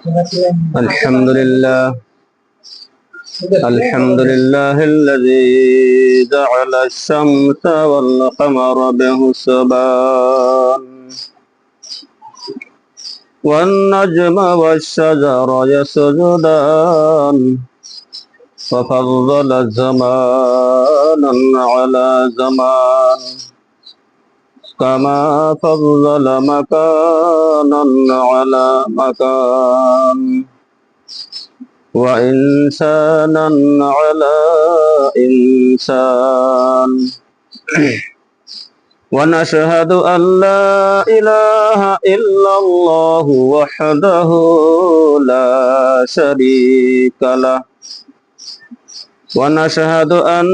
الحمد لله الذي جعل الشمس والقمر بحسبان والنجم والشجر يسجدان ففضل زمانا على زمان كما فضل مكانا على مكان وإنسانا على إنسان ونشهد أن لا إله إلا الله وحده لا شريك له ونشهد أن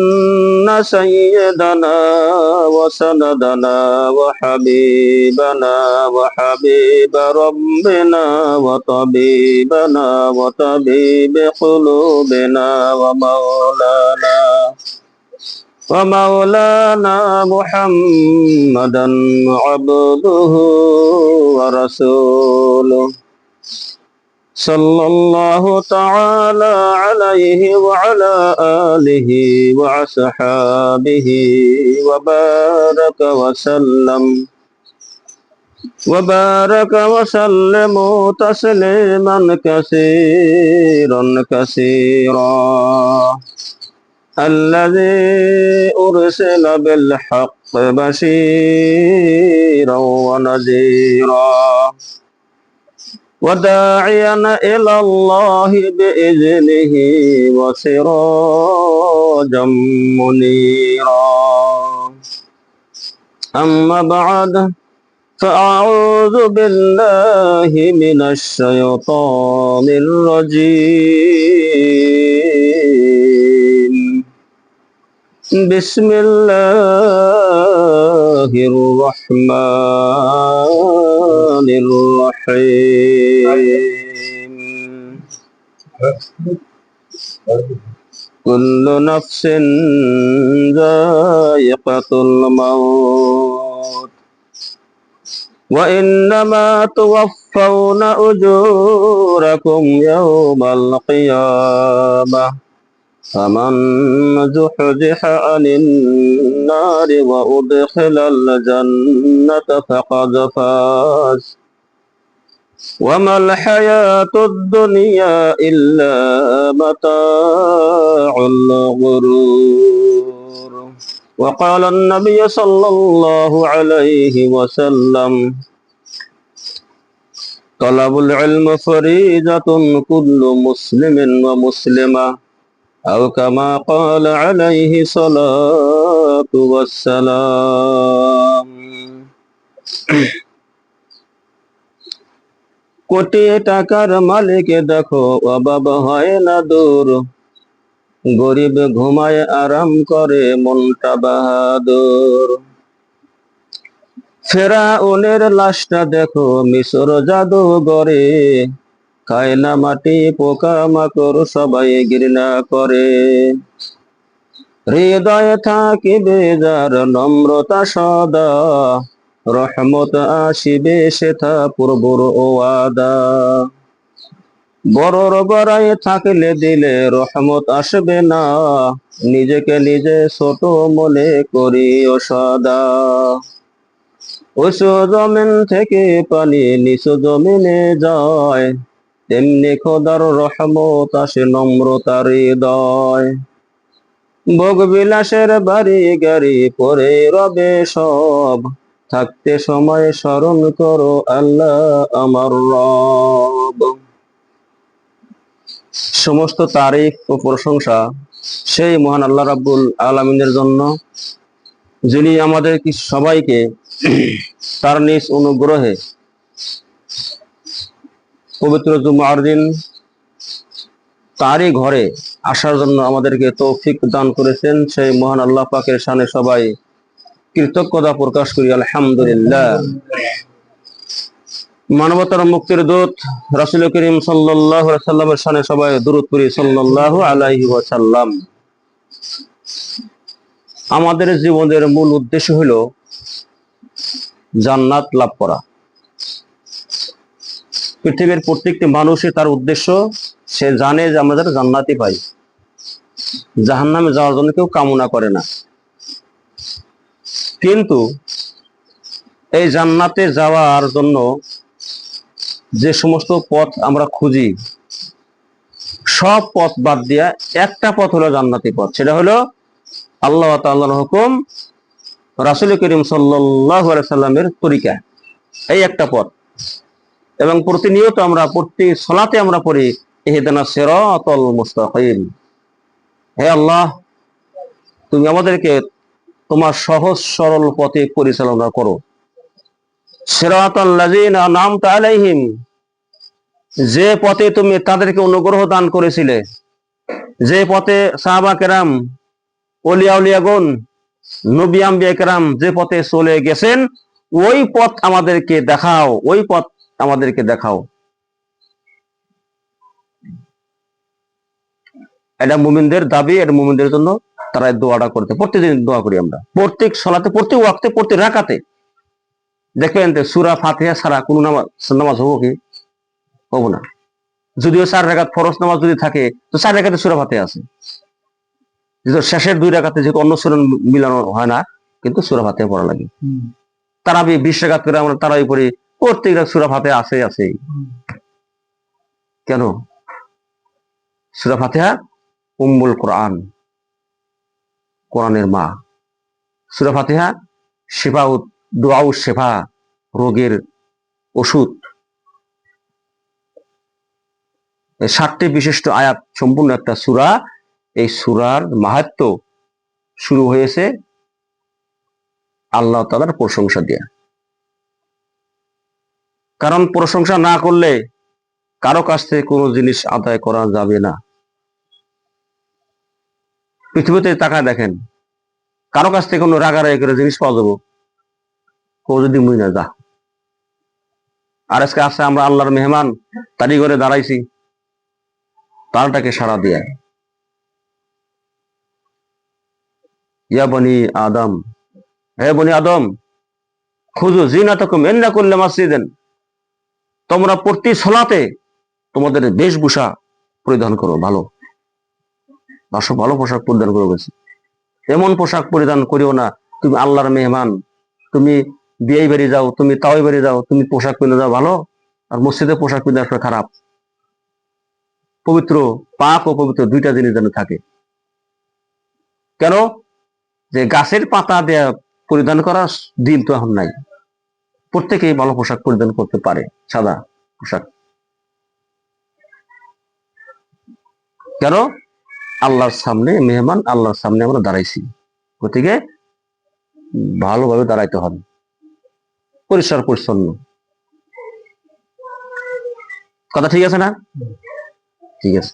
سيدنا وسندنا وحبيبنا وحبيب ربنا وطبيبنا وطبيب قلوبنا ومولانا محمدا عبده ورسوله صلى الله تعالى عليه وعلى آله وصحابه وبارك وسلم تسليما كثيرا كثيرا الذي أرسل بالحق بشيرا ونذيرا وداعيا إلى الله بإذنه وسراجا منيرا أما بعد فأعوذ بالله من الشيطان الرجيم بسم الله الرحمن الرحيم كل نفس ذائقة الموت وإنما توفون أجوركم يوم القيامة فمن زحزح عن النار وأدخل الجنة فقد فاز وما الحياة الدنيا إلا متاع الغرور وقال النبي صلى الله عليه وسلم طلب العلم فريضة كل مسلم ومسلمة أو كما قال عليه الصلاة والسلام কোটি টাকার মালিক দেখো অভাব হয় না দূর গরিব ঘুমায় আরাম করে মনটা বাহাদুর ফেরাউনের লাশটা দেখো মিশর জাদুঘরে খায় না মাটি পোকা মাকড় সবাই ঘৃণা করে হৃদয়ে থাকিবে যার নম্রতা সদা রহমত আসিবে সেথা পূর্বর ওয়াদা বড়র গড়ায় থাকলে দিলে রহমত আসবে না নিজেকে নিজে ছোট মনে করি ও সদা উঁচু জমিন থেকে পানি নিচু জমিনে যায় তেমনি খোদার রহমত আসে নম্রতার হৃদয় ভোগ বিলাসের বাড়ি গাড়ি পরে রবে সব থাকতে সময় স্মরণ করো আল্লাহ আমার রব সমস্ত তারিফ ও প্রশংসা সেই মহান আল্লাহ রাব্বুল আলামিনের জন্য যিনি আমাদের সবাইকে তার নিজ অনুগ্রহে পবিত্র জুমার দিন তারই ঘরে আসার জন্য আমাদেরকে তৌফিক দান করেছেন সেই মহান আল্লাহ পাকের শানে সবাই কৃতজ্ঞতা প্রকাশ করি আলহামদুলিল্লাহ মানবতার মুক্তির দূত রাসূল করিম সাল্লাল্লাহু আলাইহি ওয়াসাল্লামের শানে সবাই দুরূদ পড়ি সাল্লাল্লাহু আলাইহি ওয়াসাল্লাম আমাদের জীবনের মূল উদ্দেশ্য হলো জান্নাত লাভ করা পৃথিবীর প্রত্যেকটি মানুষই তার উদ্দেশ্য, সে জানে যে আমরা যারা জান্নাতি পাই, জাহান্নামে যাওয়ার জন্য কেউ কামনা করে না। কিন্তু এই জান্নাতে যাওয়ার জন্য যে সমস্ত পথ আমরা খুঁজি, সব পথ বাদ দিয়া একটা পথ হলো জান্নাতি পথ, সেটা হলো আল্লাহ তাআলার হুকুম, রাসূল করিম সাল্লাল্লাহু আলাইহি সাল্লামের তরিকা, এই একটা পথ। এবং প্রতিনিয়ত আমরা প্রতি সালাতে আমরা পড়ি ইহদিনাস সিরাতাল মুস্তাকিম, হে আল্লাহ তুমি আমাদেরকে তোমার সহজ সরল পথে পরিচালনা করো। সিরাতাল লাযিনা আন'আমতা আলাইহিম, যে পথে তুমি তাদেরকে অনুগ্রহ দান করেছিলে, যে পথে সাহাবা কেরাম, ওলিয়া উলিয়াগণ, নবী আম্বিয়া কেরাম যে পথে চলে গেছেন, ওই পথ আমাদেরকে দেখাও, ওই পথ আমাদেরকে দেখাও। এটা মুমিনদের দাবি, এটা মুমিনদের জন্য তারা দোয়াটা করতে, প্রতিদিন দোয়া করি আমরা, প্রত্যেক সালাতে, প্রত্যেক ওয়াক্তে, প্রত্যেক রাকাতে। দেখবেন সূরা ফাতিহা ছাড়া কোন নামাজ হবো কি? হবো না। যদিও 4 রাকাত ফরজ নামাজ যদি থাকে, তো 4 রাকাতে সূরা ফাতিহা আছে, যেহেতু শেষের 2 রাকাতে যেহেতু অন্য সূরা মিলানো হয় না, কিন্তু সূরা ফাতিহা পড়া লাগে। তারাবি 20 রাকাত করে আমরা তারাবি পড়ি, প্রত্যেকটা সূরা ফাতিহা আছে। কেন? সূরা ফাতিহা উম্মুল কোরআন, কোরআনের মা। সূরা ফাতিহা শিফাউত, দুআউ শিফা, রোগের ওষুধ। 60টি বিশিষ্ট আয়াত সম্পূর্ণ একটা সূরা। এই সূরার মাহাত্ম্য শুরু হয়েছে আল্লাহ তাআলার প্রশংসা দিয়ে। কারণ প্রশংসা না করলে কারো কাছ থেকে কোনো জিনিস আদায় করা যাবে না। পৃথিবীতে তাকায় দেখেন, কারো কাছ থেকে কোনো রাগারাগি করে জিনিস পাওয়া যাবো? কেউ যদি মুই না যা। আর আজকে আসছে আমরা আল্লাহর মেহমান, তারই ঘরে দাঁড়াইছি, তারটাকে সাড়া দিয়ে, ইয়া বনি আদম, হে বনি আদম, খুযু যিনাতাকুম ইনদা কুল্লি মাসজিদিন, তোমরা প্রতি সালাতে তোমাদের বেশভূষা পরিধান করো, ভালো পোশাক পরিধান করো। গেছে এমন পোশাক পরিধান করিও না, তুমি আল্লাহর মেহমান, তুমি বিয়ে বাড়ি যাও, তুমি তাওই বাড়ি যাও, তুমি পোশাক পিনে যাও ভালো, আর মসজিদে পোশাক পিনে আসলে খারাপ। পবিত্র, পাক ও পবিত্র দুইটা জিনিস যেন থাকে। কেন? যে গাছের পাতা দিয়ে পরিধান করার দিন তো এখন নাই, প্রত্যেকেই ভালো পোশাক পরিধান করতে পারে, সাদা পোশাক। কেন? আল্লাহর সামনে মেহমান, আল্লাহর সামনে আমরা দাঁড়াইছি, গতিকে ভালোভাবে দাঁড়াইতে হবে, পরিষ্কার পরিচ্ছন্ন। কথা ঠিক আছে না? ঠিক আছে।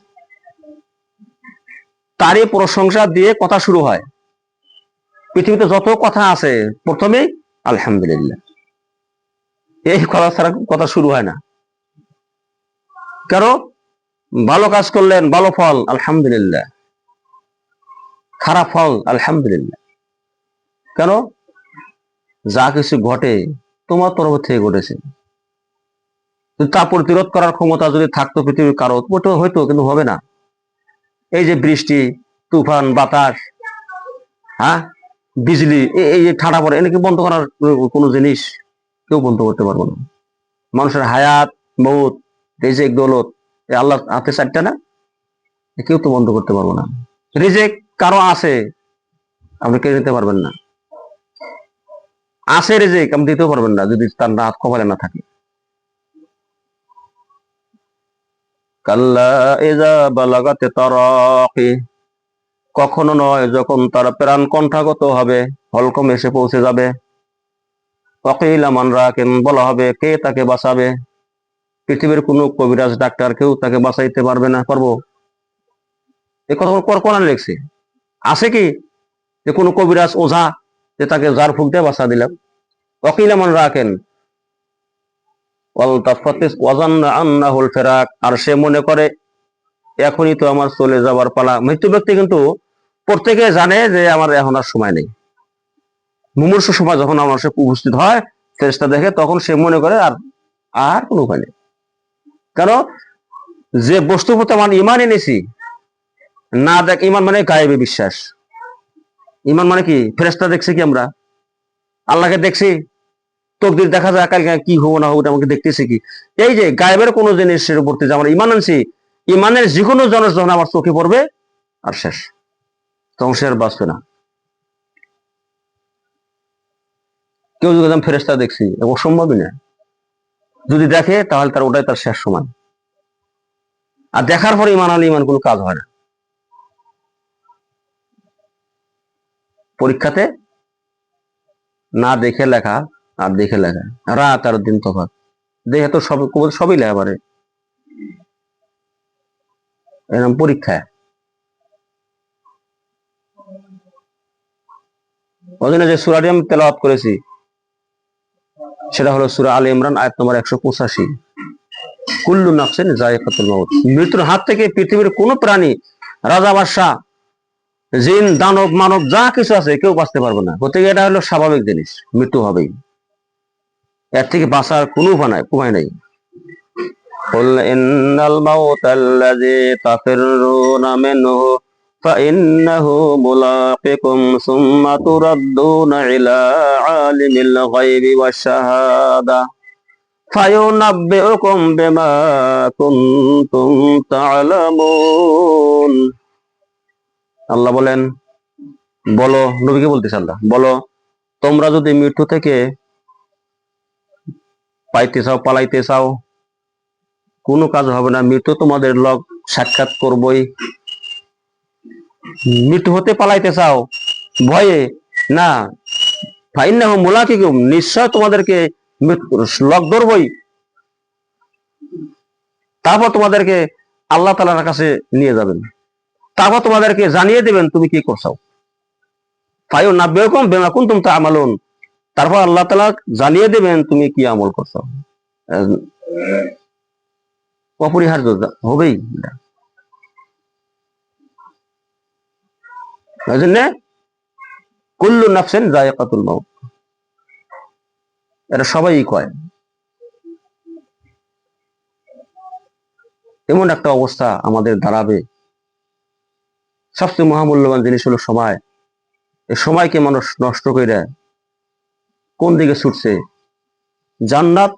তারই প্রশংসা দিয়ে কথা শুরু হয়। পৃথিবীতে যত কথা আছে প্রথমেই আলহামদুলিল্লাহ, এই কথা ছাড়া কথা শুরু হয় না। কেন? ভালো কাজ করলেন, ভালো ফল আলহামদুলিল্লাহ, খারাপ ফল আলহামদুলিল্লাহ। কেন? যা কিছু ঘটে তোমার তরফ থেকে ঘটেছে, তা প্রতিরোধ করার ক্ষমতা যদি থাকতো পৃথিবীর কারো, ওটা হয়তো, কিন্তু হবে না। এই যে বৃষ্টি, তুফান, বাতাস, হ্যাঁ, বিজলি, এই যে ঠাডা পড়ে, এনেকে বন্ধ করার কোনো জিনিস কেউ বন্ধ করতে পারবো না। মানুষের হায়াত, মৌত, রিজিক, দৌলত আল্লাহর হাতে 4টা না, কেউ তো বন্ধ করতে পারবো না। রিজিক কারো আছে, আপনি কেড়ে নিতে পারবেন না। আছে রিজিক, আপনি দিতেও পারবেন না যদি তার হাত কপালে না থাকে। কাল্লা ইযা বালাগাতি তারাকি, কখনো নয়, যখন তার প্রাণ কণ্ঠাগত হবে, হলকম এসে পৌঁছে যাবে। ওয়াকিলা মান রাকিন, বলা হবে কে তাকে বাঁচাবে। পৃথিবীর কোনো কবিরাজ, ডাক্তার কেউ তাকে বাঁচাইতে পারবে না। পারবো? এই কথা কোরআনে লিখছে। আছে কি যে কোনো কবিরাজ, ওঝা, যে তাকে জার ফুক দিয়ে বাঁচা দিলাম? ওয়াকিলা মান রাকিন ওয়াল তাফাতিস ওয়াজান্না আন্নাহুল ফিরাক, আর সে মনে করে এখনই তো আমার চলে যাবার পালা। মৃত্যু ব্যক্তি কিন্তু প্রত্যেকে জানে যে আমার এখন আর সময় নেই। মুমূর্ষু সময় যখন আমার সে উপস্থিত হয়, ফেরেশতা দেখে, তখন সে মনে করে আর কোনো উপায় নেই, কেন? যে বস্তুর প্রতি আমার ইমান এনেছি, না দেখ, ইমান মানে গায়েবে বিশ্বাস। ইমান মানে কি? ফেরেশতা দেখছি কি আমরা? আল্লাহকে দেখছি? তকদির দেখা যায় কালকে কি হবো না হবো আমাকে দেখতেছি কি? এই যে গায়েবের কোনো জিনিসের উপর যে আমরা ইমান আনছি, ইমানের যে কোনো জিনিস যখন আমার চোখে পড়বে আর শেষ, তখন সে আর বাঁচবে না। কেউ যদি আমি ফেরেশতা দেখছি, অসম্ভবই না। যদি দেখে তাহলে তার ওটাই তার শেষ সময়। আর দেখার পরে ইমান আনলে ইমান কোনো কাজ হয় না। পরীক্ষাতে না দেখে লেখা আর দেখে লেখা, রাত আর দিন তফাৎ। দেখে তো সবই লেখা পারে, এরকম পরীক্ষায়। ওই জন্য যে সূরাটি আমি তেলাওয়াত করেছি সেটা হলো সূরা আলে ইমরান আয়াত নম্বর 185। কুল্লু নাফসিন যায়িকাতুল মাউত। মৃত্যুর হাত থেকে পৃথিবীর কোন প্রাণী, রাজা বাদশা, জিন দানব মানব যা কিছু আছে কেউ বাঁচতে পারবে না। প্রত্যেকে এটা হলো স্বাভাবিক জিনিস, মৃত্যু হবেই। এর থেকে বাঁচার কোনো উপায় নাই। قل إن الموت الذي تفرون منه فإنه ملاقكم ثم تردون إلى عالم الغيب والشهادة فينبئكم بما كنتم تعلمون। আল্লাহ বলেন, বলো, নবীকে বলতেছে আল্লাহ, বলো তোমরা যদি মৃত্যু থেকে পাইতে চাও, পালাইতে চাও, কোনো কাজ হবে না। মৃত্যু তোমাদের লগ সাক্ষাৎ করবই। মৃত্যু হতে পালাইতে চাও ভয়ে না, ফাইন্নাহু মুলাকিকুম, নিশ্চয় তোমাদেরকে লগ ধরবই। তারপর তোমাদেরকে আল্লাহ তাআলার কাছে নিয়ে যাবেন, তারপর তোমাদেরকে জানিয়ে দেবেন তুমি কি করছো। ফায়ুনাব্বিউকুম বিমা কুনতুম তা'মালুন, তারপর আল্লাহ তাআলা জানিয়ে দেবেন তুমি কি আমল করছো। অপরিহার্য হবেই। এই জন্য কুল্লু নাফসিন যায়িকাতুল মাউত, এটা সবাই কয়। এমন একটা অবস্থা আমাদের দাঁড়াবে, সবচেয়ে মহামূল্যবান জিনিস হলো সময়। এই সময়কে মানুষ নষ্ট করে কোন দিকে ছুটছে? জান্নাত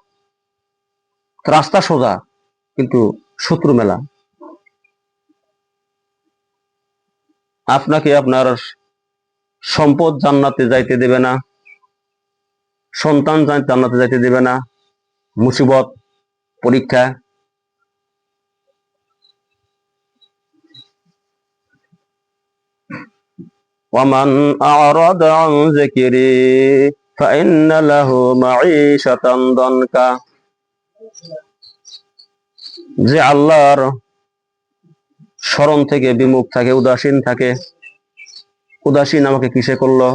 রাস্তা সোজা, কিন্তু শত্রু মেলা। আপনাকে আপনার সম্পদ জান্নাতে যাইতে দেবে না, সন্তান জান্নাতে যাইতে দেবে না, মুসিবত, পরীক্ষা। ওয়ামান আ'রাদা আন যিকরি ফাইন্না লাহু মাঈশাতান দানকা। যে আল্লাহর স্মরণ থেকে বিমুখ থাকে, উদাসীন থাকে, উদাসীন আমাকে কিসে করলো?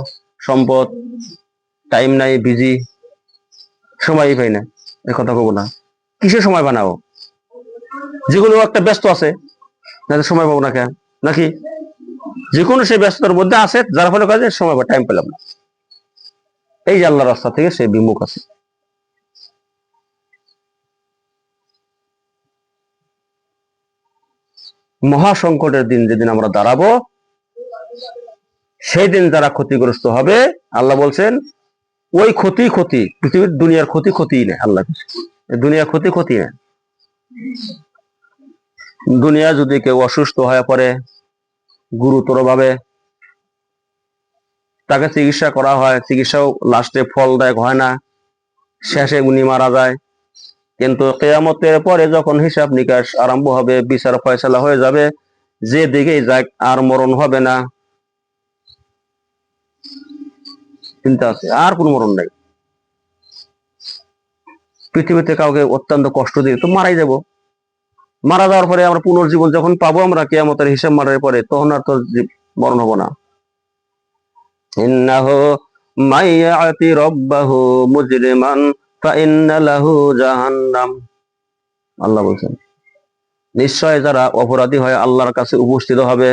সম্পদ, টাইম নাই, বিজি, সময়ই পাই না, এ কথা কব না। কিসে সময় বানাবো? যেগুলো একটা ব্যস্ত আছে, সময় পাবো না কেন? নাকি যে কোনো সে ব্যস্ততার মধ্যে আছে, যার ফলে কাজে সময় বা টাইম পেলাম না। এই যে আল্লাহর রাস্তা থেকে সে বিমুখ আছে। মহা সংকটের দিন যেদিন আমরা দাঁড়াবো, সেই দিন যারা ক্ষতিগ্রস্ত হবে, আল্লাহ বলছেন ওই ক্ষতি পৃথিবীর দুনিয়ার ক্ষতি নেই। আল্লাহ দুনিয়ার ক্ষতি নেই। দুনিয়া যদি কেউ অসুস্থ হয়ে পড়ে গুরুতর ভাবে, তাকে চিকিৎসা করা হয়, চিকিৎসাও লাস্টে ফলদায়ক হয় না, শেষে উনি মারা যায়। কিন্তু কিয়ামতের পরে যখন হিসাব নিকাশ আরম্ভ হবে, বিচার ফয়সালা হয়ে যাবে, যে দিকেই যাক আর মরণ হবে না, চিন্তা আছে, আর কোন মরণ নাই। পৃথিবীতে কাউকে অত্যন্ত কষ্ট দিয়ে তো মারাই যাব। মারা যাওয়ার পরে আমরা পুনর্জীবন যখন পাবো, আমরা কিয়ামতের হিসাব মারার পরে, তখন আর তো মরণ হবো না। ইন্নাহু মাইয়াতি রাব্বাহু মুজরিমান ফাইন্না লাহু জাহান্নাম। আল্লাহ বলছেন নিশ্চয় যারা অপরাধী হয় আল্লাহর কাছে উপস্থিত হবে,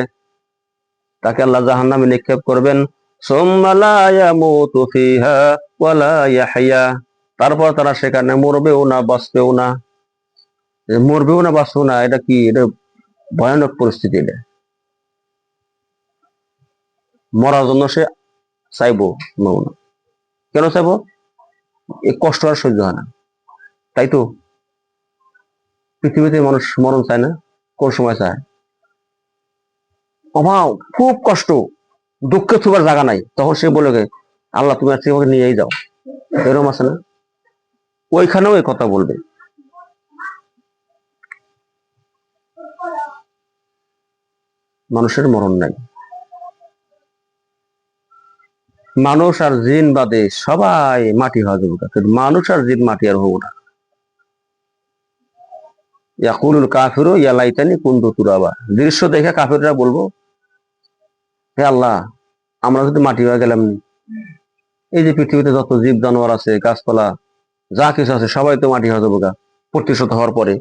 তাকে আল্লাহ জাহান্নামে নিক্ষেপ করবেন। সুম্মা লা ইয়ামুতু ফিহা ওয়া লা ইয়াহইয়া, তারপর তারা সেখানে মরবেও না, বাঁচবেও না। মরবেও না বাঁচবো না, এটা কি, এটা ভয়ানক পরিস্থিতি। এটা মরার জন্য সে চাইবো না। কেন চাইবো? এই কষ্ট আর সহ্য হয় না, তাই তো। পৃথিবীতে মানুষ মরণ চায় না, কোন সময় চায়? অভাব, খুব কষ্ট, দুঃখে থুবার জায়গা নাই, তখন সে বলে আল্লাহ তুমি আজকে আমাকে নিয়েই যাও, এরকম আছে না? ওইখানেও এই কথা বলবে। মানুষের মরণ নাই। মানুষ আর জিন বাদে সবাই মাটি হওয়া যাবে, কিন্তু মানুষ আর জিন মাটি আর হবো না। ইয়াকুলুল কাফিরু ইয়া লাইতানি কুনতু তুরাবা, দৃশ্য দেখে কাফিররা বলবো, হে আল্লাহ, আমরা যদি মাটি হয়ে গেলাম। এই যে পৃথিবীতে যত জীব জানোয়ার আছে, গাছপালা যা কিছু আছে, সবাই তো মাটি হয়ে যাবো গা প্রতিশোধ হওয়ার পরে।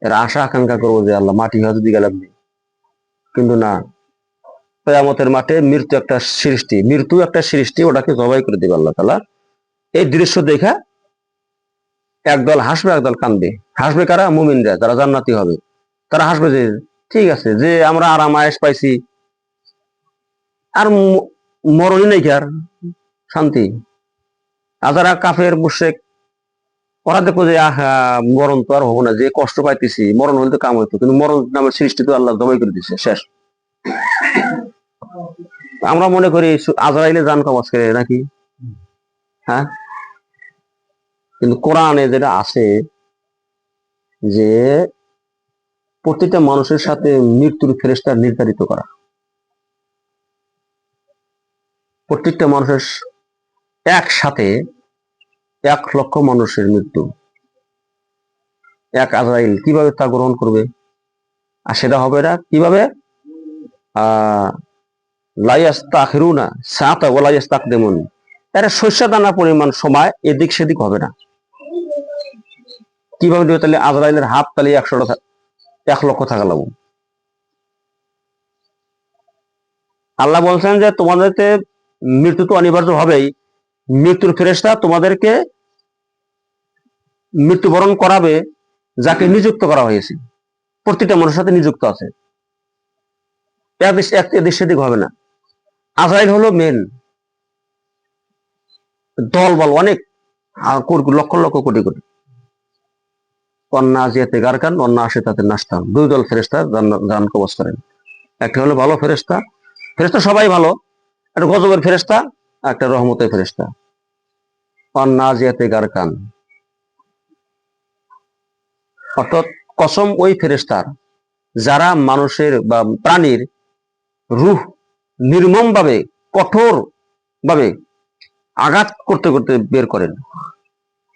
এরা আশা আকাঙ্ক্ষা করবো যে আল্লাহ মাটি হয়ে যদি গেলাম। কিন্তু না, কিয়ামতের মাঠে মৃত্যু একটা সৃষ্টি, ওটাকে জবাই করে দিবে আল্লাহ তাআলা। এই দৃশ্য দেখা একদল হাসবে, একদল কাঁদবে। হাসবে কারা? মুমিনরা, যারা জান্নাতি হবে। তারা হাসবে যে ঠিক আছে, যে আমরা আরাম আয়েশ পাইছি, আর মরণই নেই, কি আর শান্তি। আর যারা কাফের মুশরিক, ওরা দেখো যে আহা, মরণ তো আর হবো না, যে কষ্ট পাইতেছি, মরণ হলে তো কাম হইতো, কিন্তু মরণ নামের সৃষ্টি তো আল্লাহ জবাই করে দিচ্ছে, শেষ। আমরা মনে করি আজরাইলে জান কবজ করে নাকি, হ্যাঁ? কিন্তু কোরআনে যেটা আছে যে প্রতিটা মানুষের সাথে মৃত্যুর ফেরেশতা নির্ধারিত করা। প্রত্যেকটা মানুষের একসাথে 1,00,000 মানুষের মৃত্যু, এক আজরাইল কিভাবে তা গ্রহণ করবে? আর সেটা হবে না কিভাবে? লা ইস্তাখিরুনা সাআতা ওয়া লা ইস্তাকদিমুন, এর শস্য দানা পরিমাণ সময় এদিক সেদিক হবে না। কিভাবে দিবে? তাহলে আজরাইলের হাত তাহলে 1,00,000 থাকা লাগবে। আল্লাহ বলছেন যে তোমাদেরকে মৃত্যু তো অনিবার্য হবেই, মৃত্যুর ফেরেশতা তোমাদেরকে মৃত্যুবরণ করাবে যাকে নিযুক্ত করা হয়েছে। প্রতিটা মানুষের সাথে নিযুক্ত আছে, এদিক সেদিক হবে না। আজরাইল হলো মেন, দল বল অনেক, লক্ষ লক্ষ কোটি কোটি। ওয়ান্নাজিয়াতে গারকান ওয়ান্নাশিতাতে নাশতান, 2 দল ফেরেশতা জান কবজ করেন। একটা হলো ভালো ফেরেশতা, ফেরেশতা সবাই ভালো, একটা গজবের ফেরেশতা, একটা রহমতের ফেরেশতা। ওয়ান্নাজিয়াতে গারকান, অর্থাৎ কসম ওই ফেরেশতার যারা মানুষের বা প্রাণীর রূহ নির্মম ভাবে, কঠোর ভাবে আঘাত করতে করতে বের করেন।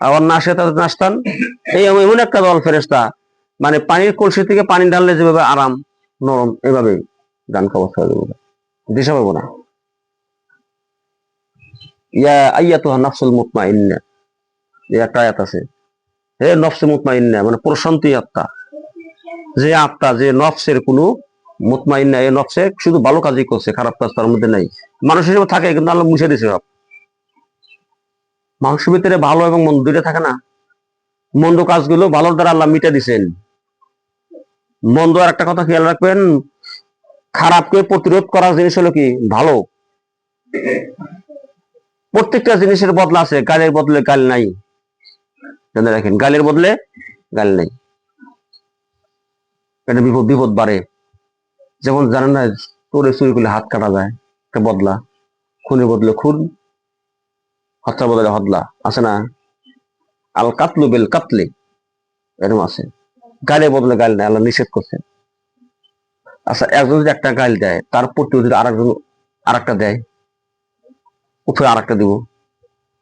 আবার নাস্তান, এই এমন একটা দল ফেরেশতা, মানে পানির কলসি থেকে পানি ঢাললে যেভাবে আরাম নরম, এভাবে গান কবজ হয়ে যাবে, দিশা পাবো না। ইয়া আইয়াতুহা নাফসুল মুতমাইন্না, এই একটা আয়াত আছে, হে নফসে মুতমাইন্না, মানে প্রশান্তি আত্মা। যে আত্মা, যে নফসের কোনো মুতমাইন্না, এই নফসে শুধু ভালো কাজই করছে, খারাপ কাজ তার মধ্যে নাই। মানুষ হিসেবে থাকে, কিন্তু আল্লাহ মুছে দিছে সব। মানুষের ভিতরে ভালো এবং মন্দ দুইটা থাকে না, মন্দ কাজগুলো ভালোর দ্বারা আল্লাহ মিটে দিছেন। মন্দ, আর একটা কথা খেয়াল রাখবেন, খারাপকে প্রতিরোধ করার জিনিস হলো কি? ভালো। প্রত্যেকটা জিনিসের বদলা আছে, গালের বদলে গাল নাই, জেনে রাখেন, গালের বদলে গাল নাই। এটা বিপদ বিপদ বাড়ে। যেমন জানেন না, তোরে চুরি করলে হাত কাটা যায়, একটা বদলা। খুনের বদলে খুন, হত্যার বদলে হদলা, আছে না? আল কাতলু বিল কাতলি, এরকম আছে। গালের বদলে গাল নেই, আল্লাহ নিষেধ করছেন। আচ্ছা, একজন যদি একটা গাল দেয়, তার প্রতিও যদি আরেকজন আরেকটা দেয়, উঠে আরেকটা দিব,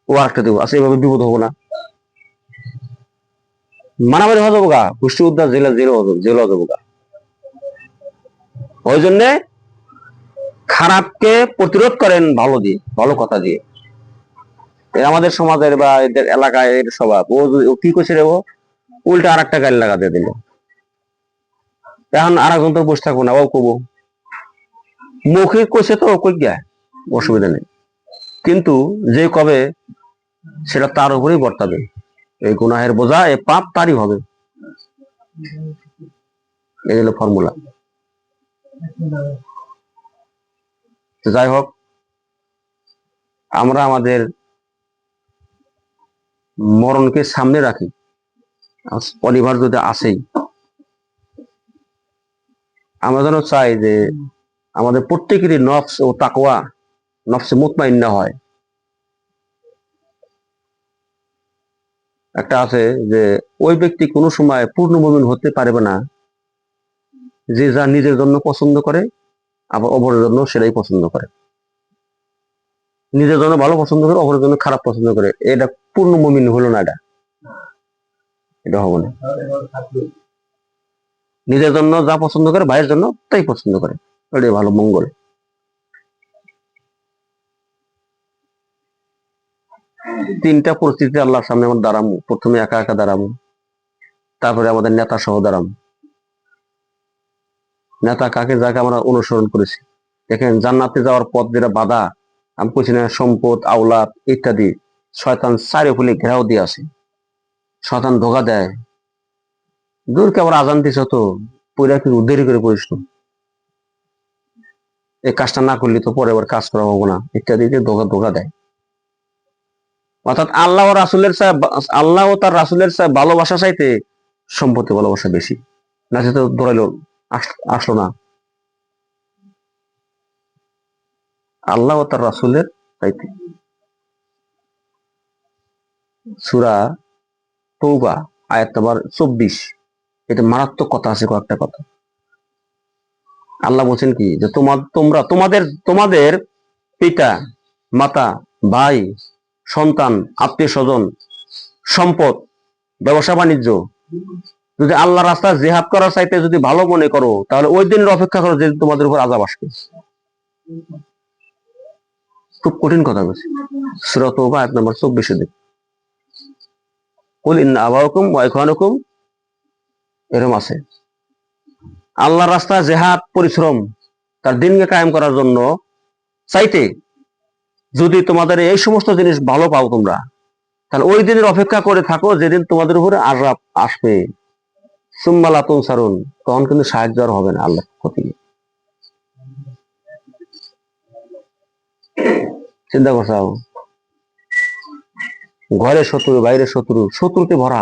ও আরেকটা দিব, আচ্ছা এভাবে বিপদ হবো না? মারামারি হয়ে যাবো গা, পুষ্টি উদ্ধার জেলা জেলা যাবো গা। ওই জন্য খারাপকে প্রতিরোধ করেন ভালো দিয়ে, ভালো কথা দিয়ে। আমাদের সমাজের বা এদের এলাকায় এর স্বভাব, ও কি করছে রে, ও উল্টা আর একটা গাল লাগা দিয়ে দিল। এখন আর একজন তো বসে থাকবো না, ও কবো মুখে কইছে তো কই গা, অসুবিধা নেই। কিন্তু যে কবে, সেটা তার উপরেই বর্তাবে। এই গুনাহের বোঝা, এই পাপ তারই হবে। এই হলো ফর্মুলা। যাই হোক, আমরা আমাদের মরণকে সামনে রাখি, অনিবার্য যদি আসেই, আমরা যেন চাই যে আমাদের প্রত্যেকেরই নফস ও তাকওয়া, নফসে মুতমাইন্না হয়। একটা আছে যে ওই ব্যক্তি কোনো সময় পূর্ণ মুমিন হতে পারবে না যে যা নিজের জন্য পছন্দ করে আবার অপরের জন্য সেটাই পছন্দ করে, নিজের জন্য ভালো পছন্দ করে অপরের জন্য খারাপ পছন্দ করে, এটা পূর্ণ মুমিন হলো না। এটা হবে না। নিজের জন্য যা পছন্দ করে ভাইয়ের জন্য তাই পছন্দ করে, এটাই ভালো মঙ্গল। তিনটা পরিস্থিতি আল্লাহর সামনে আমরা দাঁড়াবো। প্রথমে একা একা দাঁড়াবো, তারপরে আমাদের নেতা সহ দাঁড়াবো। নেতা কাকে, যাকে আমরা অনুসরণ করেছি। দেখেন, জান্নাতে যাওয়ার পথ যেটা বাধা, আমি বলছি না, সম্পদ, আওলাদ ইত্যাদি, শয়তান চারিফুলে ঘেরাও দিয়ে আসে, শয়তান ধোকা দেয়। দূরকে আবার আজান দিছ তো পয়রা কি দেরি করে পড়িস, এই কাজটা না করলে তো পরে আবার কাজ করা হবো না ইত্যাদি ধোকা ধোকা দেয়। অর্থাৎ আল্লাহ ও রাসুলের আল্লাহ ও তার রাসুলের ভালোবাসা চাইতে সম্পত্তি ভালোবাসা বেশি, না সে তো ধরাইলো আসলো না। আল্লাহ ও তার রাসুলের চাইতে। সূরা তৌবা আয়াত নাম্বার 24, এটা মারাত্মক কথা আছে, কয়েকটা কথা। আল্লাহ বলছেন কি, যে তোমাদের পিতা মাতা, ভাই, সন্তান, আত্মীয় স্বজন, সম্পদ, ব্যবসা বাণিজ্য যদি আল্লাহ রাস্তায় জিহাদ করার চাইতে যদি ভালো মনে করো, তাহলে ওই দিনের অপেক্ষা করো যে তোমাদের উপর আযাব আসবে। খুব কঠিন কথা বলছে। সূরা তওবা আয়াত নাম্বার 24 এ কুল ইন্না আবাউকুম ওয়া ইখওয়ানুকুম, এরকম আছে। আল্লাহর রাস্তায় জিহাদ, পরিশ্রম, তার দ্বীনকে কায়েম করার জন্য চাইতে যদি তোমাদের এই সমস্ত জিনিস ভালো পাও তোমরা, তাহলে ওই দিনের অপেক্ষা করে থাকো যেদিন তোমাদের উপরে আযাব আসবে। সুম্মা লা তুনসারুন, তখন কিন্তু সাহায্য আর হবে না আল্লাহর পক্ষ থেকে। চিন্তা করছাও, ঘরে শত্রু, বাইরে শত্রু, শত্রুতে ভরা,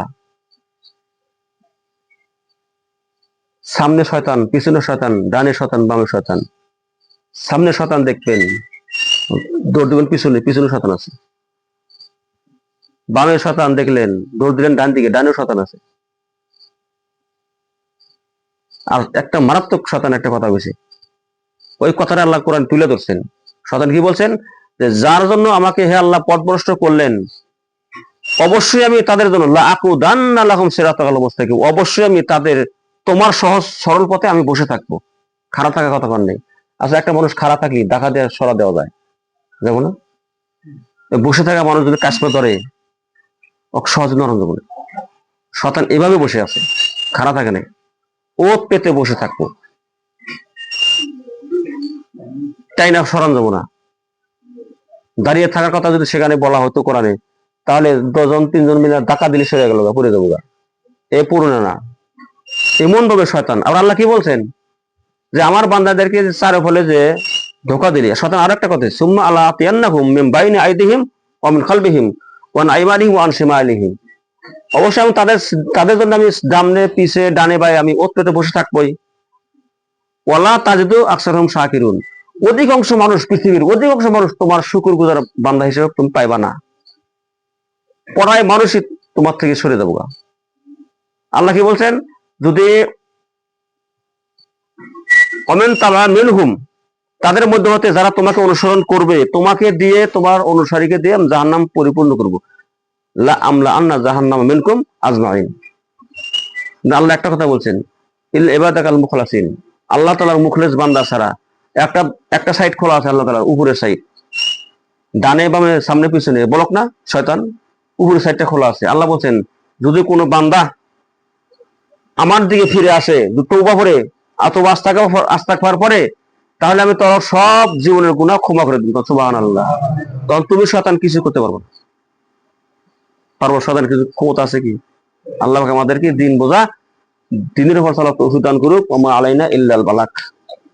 সামনে শয়তান, পিছনে শয়তান, ডানে শয়তান, বামে শয়তান। সামনে শয়তান দেখবেন, দৌড় দিবেন পিছনে, পিছনে শয়তান আছে। বামে শয়তান দেখলেন, দৌড় দিলেন ডান দিকে, ডানেও শয়তান আছে। আর একটা মারাত্মক শয়তান একটা কথা বলছে, ওই কথাটা আল্লাহ কোরআন তুলে ধরছেন। শয়তান কি বলছেন, যে যার জন্য আমাকে হে আল্লাহ পথভ্রষ্ট করলেন, অবশ্যই আমি তাদের জন্য লা আকুদান্না লাহুম সিরাতাল মুস্তাকিম, অবশ্যই আমি তাদের তোমার সহজ সরল পথে আমি বসে থাকবো। খাড়া থাকা কথা কর নেই। আচ্ছা, একটা মানুষ খাড়া থাকলে দেখা দেওয়া সরা দেওয়া যায়, যাবো না? বসে থাকা মানুষ যদি কাজ করে ধরে, সহজ নরম যাবো না। শয়তান এভাবে বসে আছে, খাড়া থাকে নাই, ও পেতে বসে থাকবো, তাই না? সরান যাবো না। দাঁড়িয়ে থাকার কথা যদি সেখানে বলা হতো কোরআনে, তাহলে 2 জন 3 জন মিলে ধাক্কা দিলে সরে গেল, পড়ে যাবো গা। এ পুরনো না, এমন ভাবে শয়তান। আর আল্লাহ কি বলছেন, যে আমার বান্দাদেরকে চারে ফলে যে ধোকা দিলে শয়তান। আর একটা কথা, সুম্মা আলা আতিয়ান্নাহুম মিন বাইনি আইদিহিম ওয়া মিন খালবিহিম ওয়া আন আইমানিহিম ওয়া আন শিমালিহিম, অবশ্যই আমি তাদের জন্য আমি সামনে পিছে ডানে বায়ে আমি ওত পেতে বসে থাকবোই। ওয়ালা তাজিদু আকসারহুম শাকিরুন, অধিকাংশ মানুষ, পৃথিবীর অধিকাংশ মানুষ তোমার শুকরগুজার বান্দা হিসেবে তুমি পাইবা না। পড়ায় মানুষই তোমার থেকে সরে যাবো। আল্লাহ কি বলছেন, যদি অমেন তাবা মিনহুম, তাদের মধ্যে হতে যারা তোমাকে অনুসরণ করবে, তোমাকে দিয়ে, তোমার অনুসারীকে দিয়ে আমি জাহান্নাম পরিপূর্ণ করবো। লা আমলা আন্না জাহান্নাম মিনকুম আজমাইন। আল্লাহ একটা কথা বলছেন, ইল ইবাদাকাল মুখলাসিন, আল্লাহ তাআলার মুখলেস বান্দা ছাড়া। একটা একটা সাইড খোলা আছে আল্লাহ তাআলার, উপরের সাইড, ডানে বামে সামনে পিছনে বলক না শয়তান, উপরের সাইডটা খোলা আছে। আল্লাহ বলছেন, যদি কোনো বান্দা আমার দিকে ফিরে আসে, তওবা করে অথবা আস্তাগফার পরে, তাহলে আমি তোর সব জীবনের গুনাহ ক্ষমা করে দিব। সুবহানাল্লাহ। তখন তুমি শয়তান কিছু করতে পারবো না। পারবো? শয়তান কিছু ক্ষমতা আছে কি? আল্লাহ আমাদেরকে দিন বোঝা দিনের উপর চলার তৌফিক দান করুক। ওয়া মা আলাইনা ইল্লাল বালাগ।